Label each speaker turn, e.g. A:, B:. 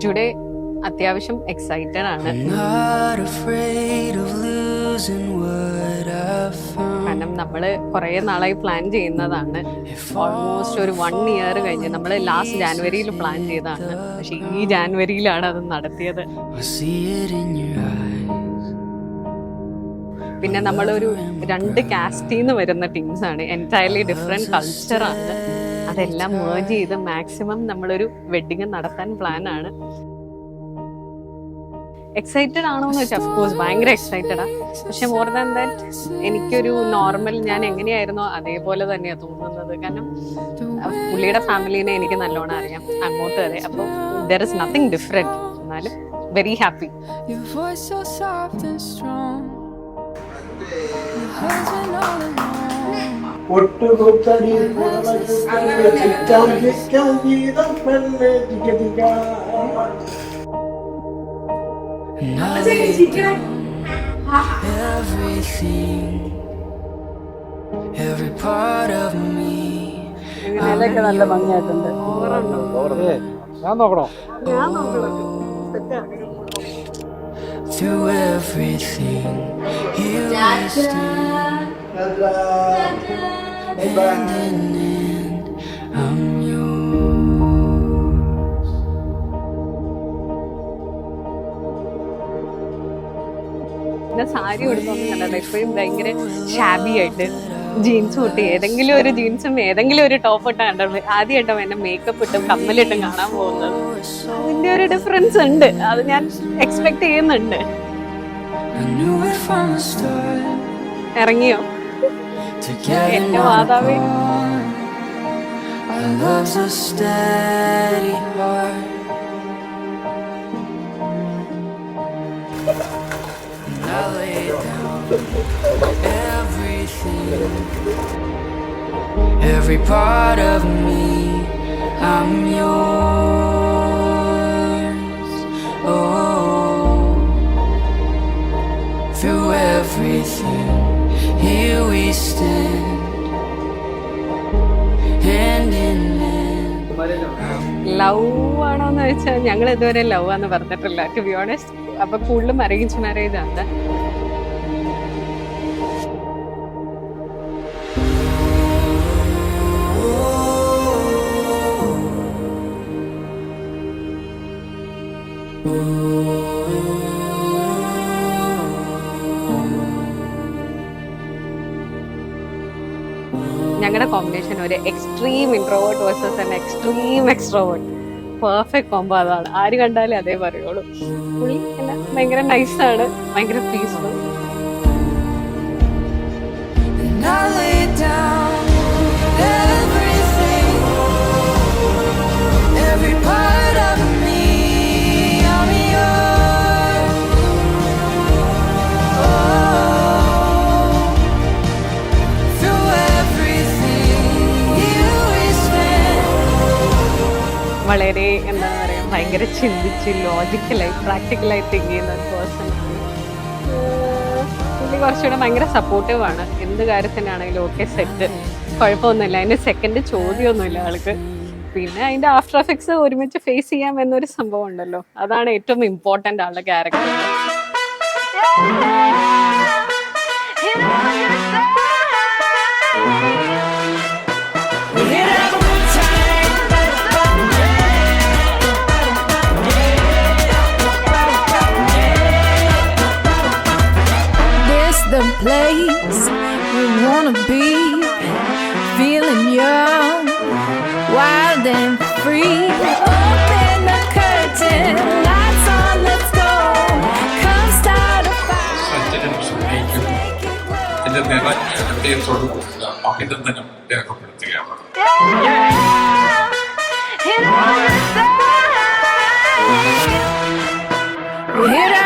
A: Today അത്യാവശ്യം excited ആണ്. കാരണം നമ്മള് കുറെ നാളായി പ്ലാൻ ചെയ്യുന്നതാണ്. ഓൾമോസ്റ്റ് ഒരു 1 year കഴിഞ്ഞ് നമ്മള് ലാസ്റ്റ് ജാനുവരിയിൽ പ്ലാൻ ചെയ്തതാണ്. പക്ഷെ ഈ ജാനുവരിയിലാണ് അത് നടത്തിയത്. പിന്നെ നമ്മളൊരു 2 കാസ്റ്റിന്ന് വരുന്ന ടീംസാണ്. Entirely different കൾച്ചറാണ്. അതെല്ലാം മേർജ് ചെയ്ത് മാക്സിമം നമ്മളൊരു വെഡിങ് നടത്താൻ പ്ലാനാണ്. എക്സൈറ്റഡ് ആണോ എന്ന് വെച്ചാൽ അഫ്കോഴ്സ് ഭയങ്കര എക്സൈറ്റഡാ. പക്ഷെ മോർ ദാൻ ദാറ്റ് എനിക്കൊരു നോർമൽ ഞാൻ എങ്ങനെയായിരുന്നോ അതേപോലെ തന്നെയാണ് തോന്നുന്നത്. കാരണം പുള്ളിയുടെ ഫാമിലീനെ എനിക്ക് നല്ലോണം അറിയാം, അങ്ങോട്ട് അതെ. അപ്പോൾ ദർ ഇസ് നത്തിങ് ഡിഫറെന്റ്. എന്നാലും very happy.
B: Every part of me.
A: ഇതിനൊക്കെ നല്ല ഭംഗിയായിട്ടുണ്ട്.
C: ഞാൻ നോക്കണോ?
B: Through everything here we stand. Hand in hand, I'm yours.
A: പിന്നെ സാരി ഉടുത്തൊന്നും കണ്ടല്ലോ, ഇപ്പോഴും ഭയങ്കര ഷാബി ആയിട്ട് ജീൻസ് ഇട്ട് ഏതെങ്കിലും ഒരു ജീൻസും ഏതെങ്കിലും ഒരു ടോപ്പ് ഇട്ട് കണ്ടത്. ആദ്യമായിട്ടോ എന്നെ മേക്കപ്പ് ഇട്ടും കമ്മലിട്ടും കാണാൻ പോകുന്നത്. അതിന്റെ ഒരു ഡിഫറൻസ് ഉണ്ട്, അത് ഞാൻ എക്സ്പെക്ട് ചെയ്യുന്നുണ്ട്. ഇറങ്ങിയോ എന്റെ മാതാവേ?
B: I lay down everything, every part of me, I'm yours. Oh, through everything, here we stand, hand in hand.
A: Love ആണോന്ന് ചോദിച്ചാൽ ഞങ്ങൾ ഇതുവരെ ലവ് ആന്ന് പറഞ്ഞിട്ടില്ല, ടു ബി ഓണസ്റ്റ്. അപ്പൊ കൂടുതലും അറേഞ്ച് മാരേജ് ആണ്. ഞങ്ങളുടെ കോമ്പിനേഷൻ ഒരു extreme introvert versus an extreme extrovert. Perfect combo അതാണ്. ആര് കണ്ടാലും അതേ പറയുള്ളൂ. പുള്ളി എല്ലാം ഭയങ്കര നൈസാണ്, ഭയങ്കര പീസ്ഫുൾ. വളരെ എന്താ പറയുക, ഭയങ്കര ചിന്തിച്ച് ലോജിക്കലായി പ്രാക്ടിക്കലായി തിങ്ക് ചെയ്യുന്ന ഒരു പേഴ്സൺ ആണ്. പുള്ളി കുറച്ചുകൂടെ ഭയങ്കര സപ്പോർട്ടീവ് ആണ്. എന്ത് കാര്യത്തിനാണെങ്കിലും ഓക്കെ സെറ്റ്, കുഴപ്പമൊന്നുമില്ല. അതിന് സെക്കൻഡ് ചോദ്യമൊന്നുമില്ല ആൾക്ക്. പിന്നെ അതിന്റെ ആഫ്റ്റർ എഫക്ട്സ് ഒരുമിച്ച് ഫേസ് ചെയ്യാം എന്നൊരു സംഭവം ഉണ്ടല്ലോ, അതാണ് ഏറ്റവും ഇമ്പോർട്ടൻ്റ് ആളുടെ character.
D: The place we wanna be, feeling young, wild and free. Open the curtain, lights on, let's go. Come start a fire. We're here